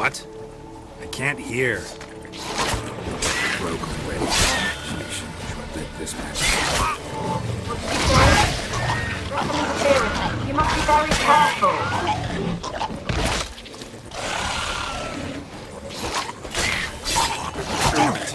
What? I can't hear. Broke already. Station. This match. You must be very careful. Damn it.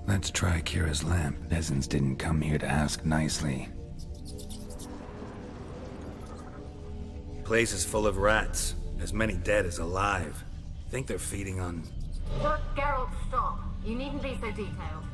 Let's try Keira's lamp. Peasants didn't come here to ask nicely. Place is full of rats. As many dead as alive. Think they're feeding on... Geralt, stop. You needn't be so detailed.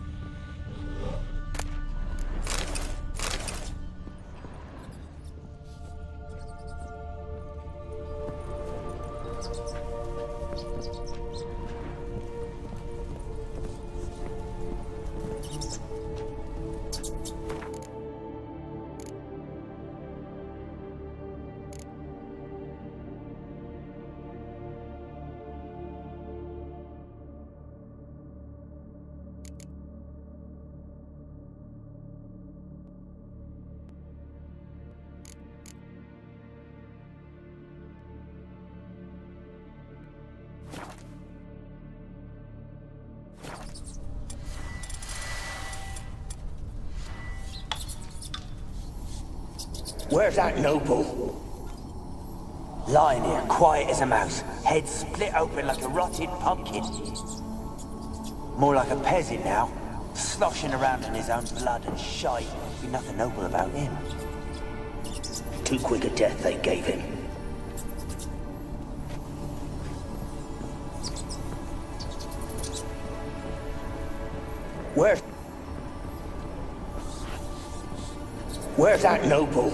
Where's that noble? Lying here, quiet as a mouse, head split open like a rotted pumpkin. More like a peasant now, sloshing around in his own blood and shite. Be nothing noble about him. Too quick a death they gave him. Where's that noble?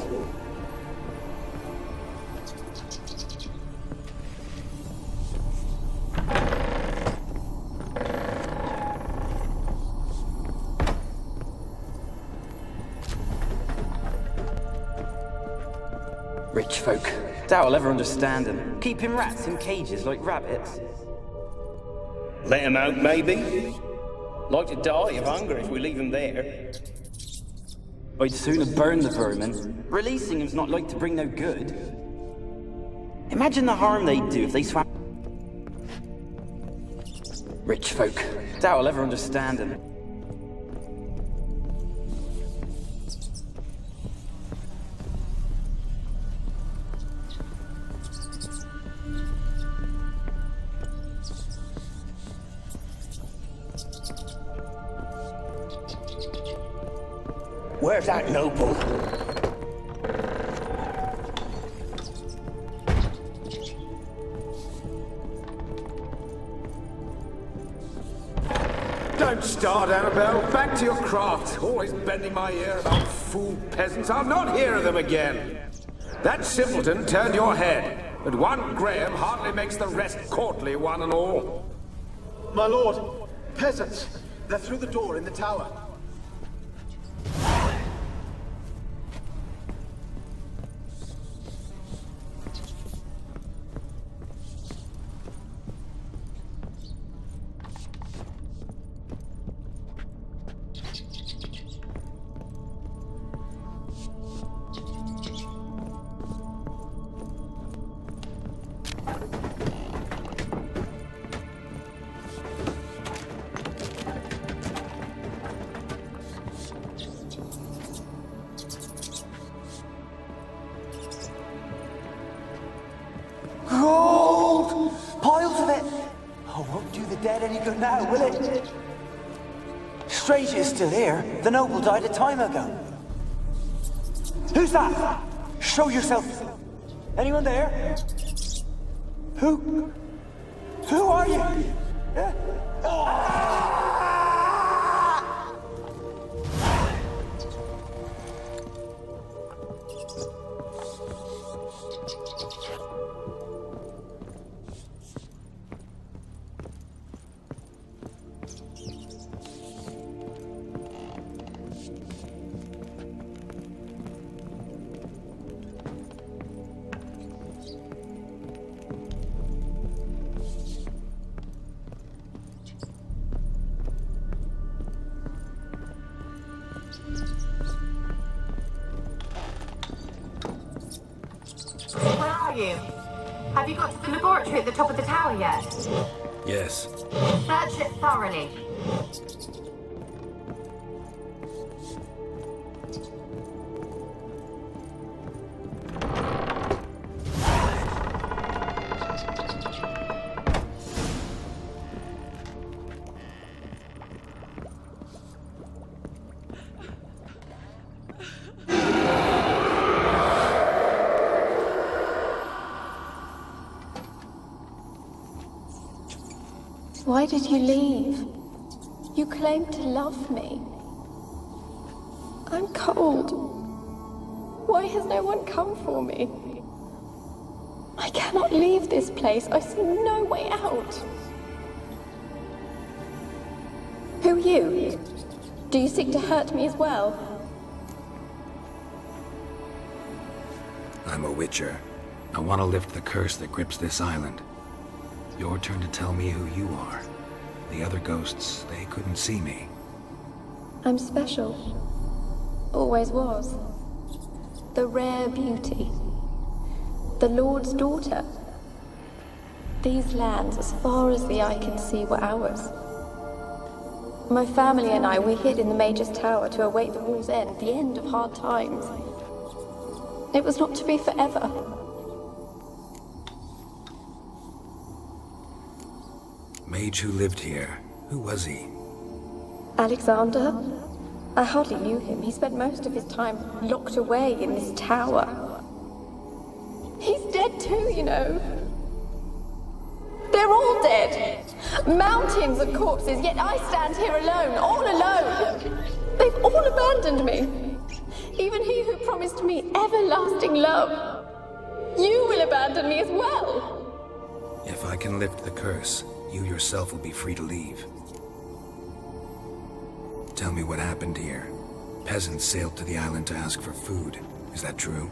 Rich folk. Doubt I'll ever understand them. Keeping rats in cages like rabbits. Let him out, maybe? Like to die of hunger if we leave him there. I'd sooner burn the vermin. Releasing them's not like to bring no good. Imagine the harm they'd do if they swam... Rich folk. Doubt I'll ever understand them. Where's that noble? Don't start, Annabelle. Back to your craft. Always bending my ear about fool peasants. I'll not hear of them again. That simpleton turned your head, but one Graham hardly makes the rest courtly, one and all. My lord, peasants. They're through the door in the tower. any good now, will it? Strange it's still here. The noble died a time ago. Who's that? Show yourself. Anyone there? Who? Who are you? Yeah? Where are you? Have you got to the laboratory at the top of the tower yet? Yes. Search it thoroughly. Why did you leave? You claimed to love me. I'm cold. Why has no one come for me? I cannot leave this place. I see no way out. Who are you? Do you seek to hurt me as well? I'm a witcher. I want to lift the curse that grips this island. Your turn to tell me who you are. The other ghosts, they couldn't see me. I'm special. Always was. The rare beauty. The Lord's daughter. These lands, as far as the eye can see, were ours. My family and I, we hid in the Major's Tower to await the war's end, the end of hard times. It was not to be forever. Mage who lived here. Who was he? Alexander? I hardly knew him. He spent most of his time locked away in this tower. He's dead too, you know. They're all dead. Mountains of corpses, yet I stand here alone, all alone. They've all abandoned me. Even he who promised me everlasting love. You will abandon me as well. If I can lift the curse, you yourself will be free to leave. Tell me what happened here. Peasants sailed to the island to ask for food. Is that true?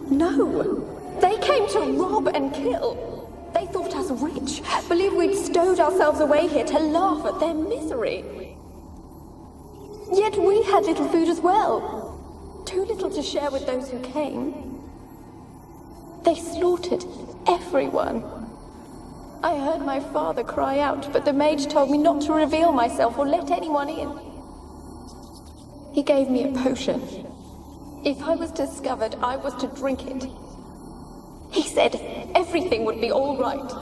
No. They came to rob and kill. They thought us rich, believed we'd stowed ourselves away here to laugh at their misery. Yet we had little food as well. Too little to share with those who came. They slaughtered everyone. I heard my father cry out, but the mage told me not to reveal myself or let anyone in. He gave me a potion. If I was discovered, I was to drink it. He said everything would be all right.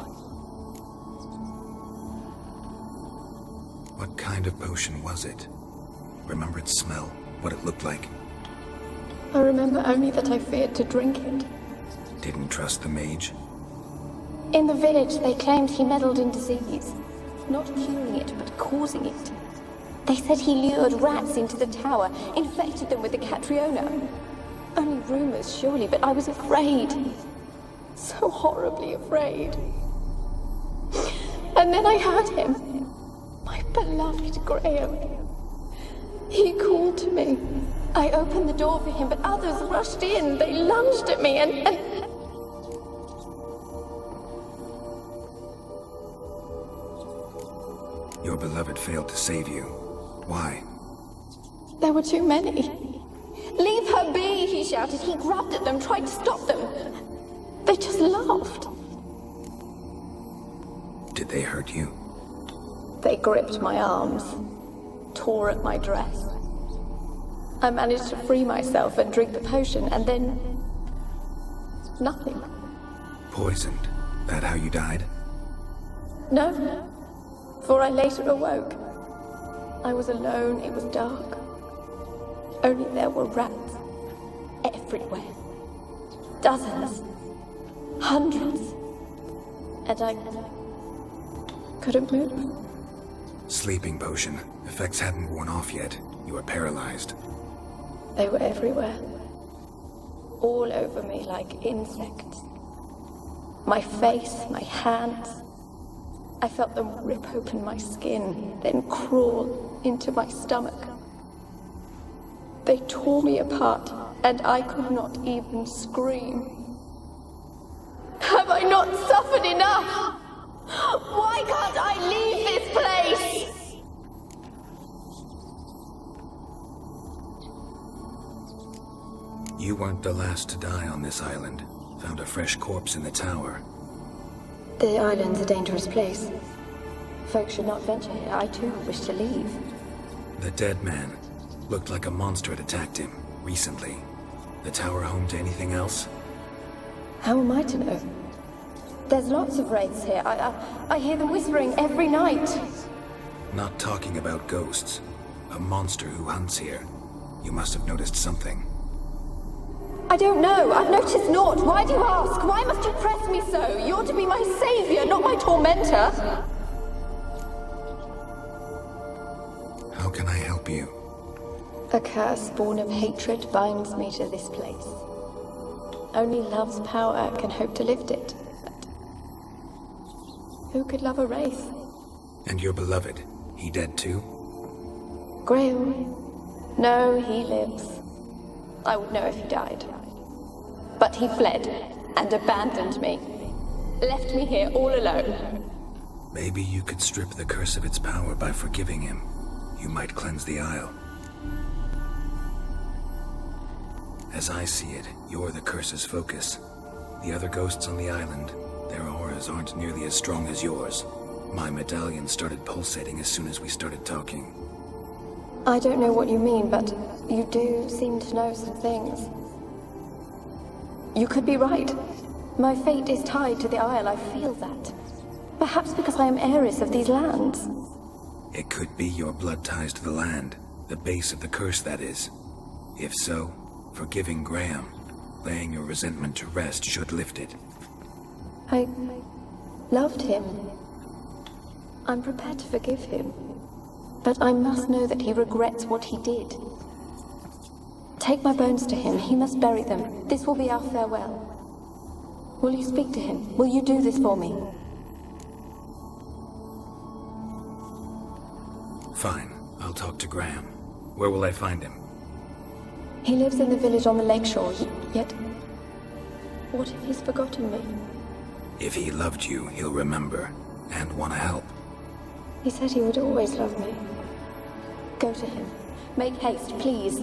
What kind of potion was it? Remember its smell? What it looked like? I remember only that I feared to drink it. Didn't trust the mage? In the village, they claimed he meddled in disease. Not curing it, but causing it. They said he lured rats into the tower, infected them with the Catriona. Only rumors, surely, but I was afraid. So horribly afraid. And then I heard him. My beloved Graham. He called to me. I opened the door for him, but others rushed in. They lunged at me and... Your beloved failed to save you. Why? There were too many. Leave her be, he shouted. He grabbed at them, tried to stop them. They just laughed. Did they hurt you? They gripped my arms, tore at my dress. I managed to free myself and drink the potion, and then... nothing. Poisoned? That how you died? No. for I later awoke. I was alone, it was dark. Only there were rats everywhere. Dozens. Hundreds. And I couldn't move. Sleeping potion. Effects hadn't worn off yet. You were paralyzed. They were everywhere. All over me like insects. My face, my hands. I felt them rip open my skin, then crawl into my stomach. They tore me apart, and I could not even scream. Have I not suffered enough? Why can't I leave this place? You weren't the last to die on this island. Found a fresh corpse in the tower. The island's a dangerous place. Folks should not venture here. I too wish to leave. The dead man. Looked like a monster had attacked him, recently. The tower home to anything else? How am I to know? There's lots of wraiths here. I hear them whispering every night. Not talking about ghosts. A monster who hunts here. You must have noticed something. I don't know. I've noticed naught. Why do you ask? Why must you press me so? You're to be my savior, not my tormentor. How can I help you? A curse born of hatred binds me to this place. Only love's power can hope to lift it. But who could love a wraith? And your beloved, he dead too? Graham? No, he lives. I would know if he died. But he fled and abandoned me. Left me here all alone. Maybe you could strip the curse of its power by forgiving him. You might cleanse the Isle. As I see it, you're the curse's focus. The other ghosts on the island, their auras aren't nearly as strong as yours. My medallion started pulsating as soon as we started talking. I don't know what you mean, but you do seem to know some things. You could be right. My fate is tied to the Isle, I feel that. Perhaps because I am heiress of these lands. It could be your blood ties to the land, the base of the curse, that is. If so, forgiving Graham, laying your resentment to rest should lift it. I loved him. I'm prepared to forgive him. But I must know that he regrets what he did. Take my bones to him. He must bury them. This will be our farewell. Will you speak to him? Will you do this for me? Fine. I'll talk to Graham. Where will I find him? He lives in the village on the lakeshore, yet... What if he's forgotten me? If he loved you, he'll remember, and want to help. He said he would always love me. Go to him. Make haste, please.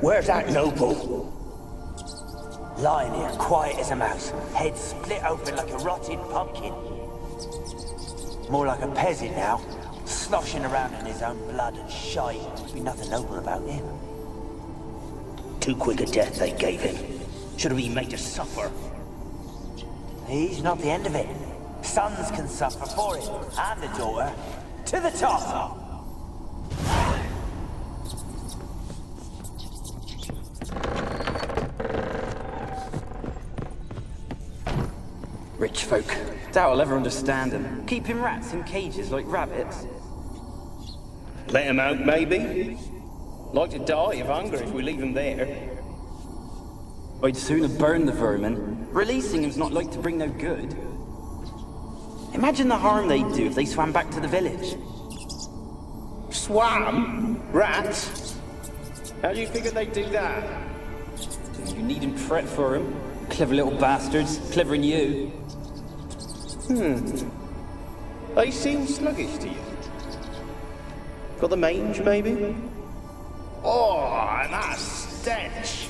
Where's that noble? Lying here, quiet as a mouse, head split open like a rotted pumpkin. More like a peasant now, sloshing around in his own blood and shite. Be nothing noble about him. Too quick a death they gave him. Should have been made to suffer. He's not the end of it. Sons can suffer for it, and the daughter. To the top! Rich folk. Doubt I'll ever understand them. Keeping rats in cages like rabbits. Let him out, maybe? Like to die of hunger if we leave him there. I'd sooner burn the vermin. Releasing him's not like to bring no good. Imagine the harm they'd do if they swam back to the village. Swam? Rats? How do you figure they'd do that? You needn't fret for them. Clever little bastards. Clever than you. They seem sluggish to you. Got the mange, maybe? Oh, and that stench!